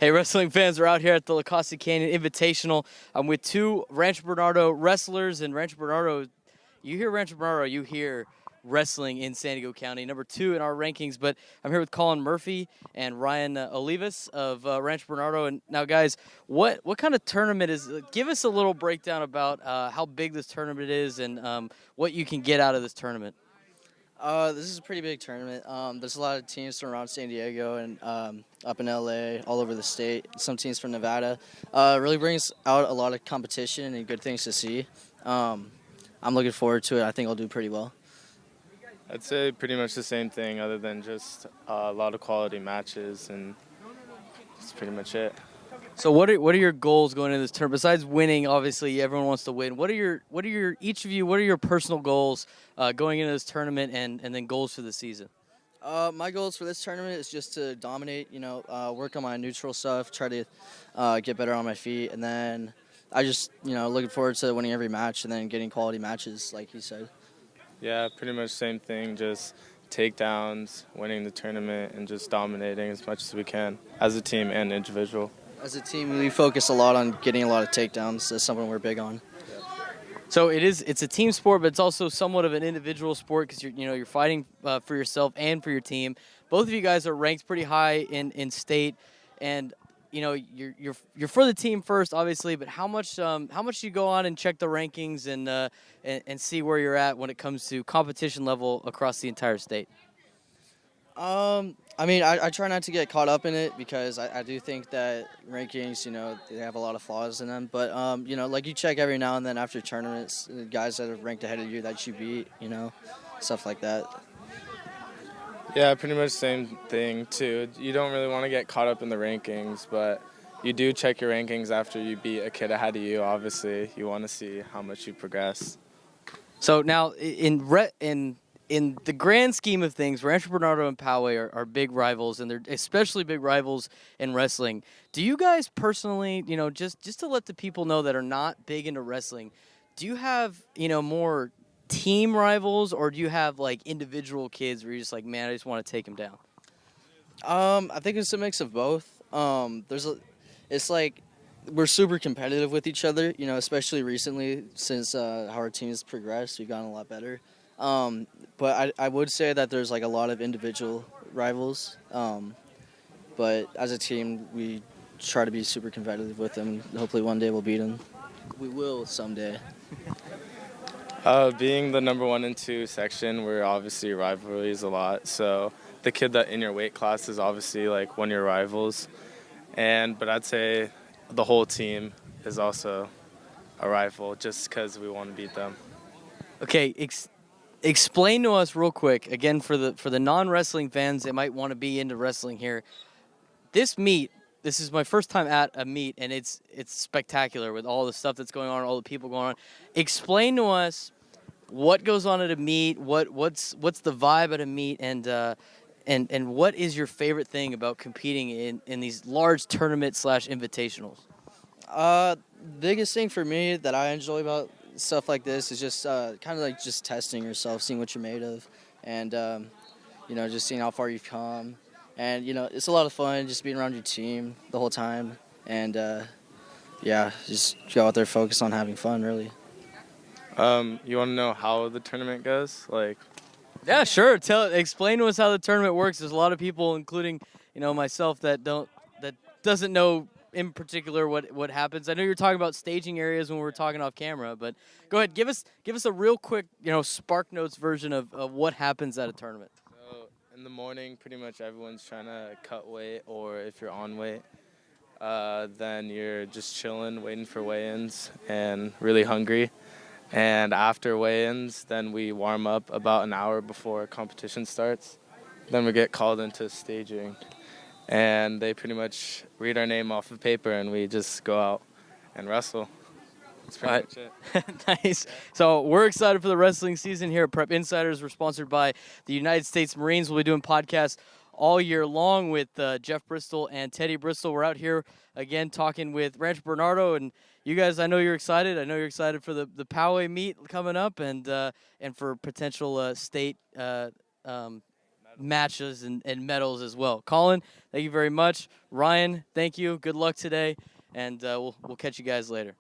Hey, wrestling fans, we're out here at the La Costa Canyon Invitational. I'm with two Rancho Bernardo wrestlers, and Rancho Bernardo, you hear Rancho Bernardo, you hear wrestling in San Diego County, number 2 in our rankings. But I'm here with Colin Murphy and Ryan Olivas of Rancho Bernardo. And now, guys, what kind of tournament is? Give us a little breakdown about how big this tournament is and what you can get out of this tournament. This is a pretty big tournament. There's a lot of teams from around San Diego and up in LA, all over the state. Some teams from Nevada. Really brings out a lot of competition and good things to see. I'm looking forward to it. I think I'll do pretty well. I'd say pretty much the same thing, other than just a lot of quality matches, and that's pretty much it. So what are your goals going into this tournament? Besides winning, obviously everyone wants to win. What are your personal goals going into this tournament and then goals for the season? My goals for this tournament is just to dominate. Work on my neutral stuff, try to get better on my feet, and then I just looking forward to winning every match and then getting quality matches, like he said. Yeah, pretty much same thing. Just takedowns, winning the tournament, and just dominating as much as we can as a team and individual. As a team, we focus a lot on getting a lot of takedowns. That's something we're big on. So it's a team sport, but it's also somewhat of an individual sport because you're fighting for yourself and for your team. Both of you guys are ranked pretty high in state, and you're for the team first, obviously. But how much do you go on and check the rankings and see where you're at when it comes to competition level across the entire state? I try not to get caught up in it because I do think that rankings, they have a lot of flaws in them. But, like you check every now and then after tournaments, guys that are ranked ahead of you that you beat, stuff like that. Yeah, pretty much same thing, too. You don't really want to get caught up in the rankings, but you do check your rankings after you beat a kid ahead of you, obviously. You want to see how much you progress. So now, in the grand scheme of things, Rancho Bernardo and Poway are big rivals, and they're especially big rivals in wrestling. Do you guys personally, just to let the people know that are not big into wrestling, do you have, more team rivals, or do you have, like, individual kids where you're just like, man, I just want to take them down? I think it's a mix of both. It's like we're super competitive with each other, especially recently since how our team has progressed. We've gotten a lot better. But I would say that there's like a lot of individual rivals. But as a team, we try to be super competitive with them. Hopefully one day we'll beat them. We will someday. Being the number 1 and 2 section, we're obviously rivalries a lot. So the kid that in your weight class is obviously like one of your rivals. But I'd say the whole team is also a rival just because we want to beat them. Okay, explain to us real quick, again, for the non-wrestling fans that might want to be into wrestling here. This is my first time at a meet, and it's spectacular with all the stuff that's going on, all the people going on. Explain to us what goes on at a meet, what's the vibe at a meet, and what is your favorite thing about competing in these large tournament/invitationals? Biggest thing for me that I enjoy about stuff like this is just kind of like just testing yourself, seeing what you're made of, and just seeing how far you've come. And it's a lot of fun just being around your team the whole time, and just go out there, focus on having fun, really. You want to know how the tournament goes? Yeah, sure. Explain to us how the tournament works. There's a lot of people, including myself, that doesn't know in particular what happens. I know you're talking about staging areas when we were talking off camera, but go ahead, give us a real quick Spark Notes version of what happens at a tournament. So in the morning, pretty much everyone's trying to cut weight, or if you're on weight, then you're just chilling, waiting for weigh-ins, and really hungry. And after weigh-ins, then we warm up about an hour before competition starts. Then we get called into staging. And they pretty much read our name off of paper, and we just go out and wrestle. That's pretty much it. Nice. So we're excited for the wrestling season here at Prep Insiders. We're sponsored by the United States Marines. We'll be doing podcasts all year long with Jeff Bristol and Teddy Bristol. We're out here again talking with Rancho Bernardo, and you guys, I know you're excited. I know you're excited for the Poway meet coming up, and for potential state matches and medals as well. Colin, thank you very much. Ryan, thank you. Good luck today, and we'll catch you guys later.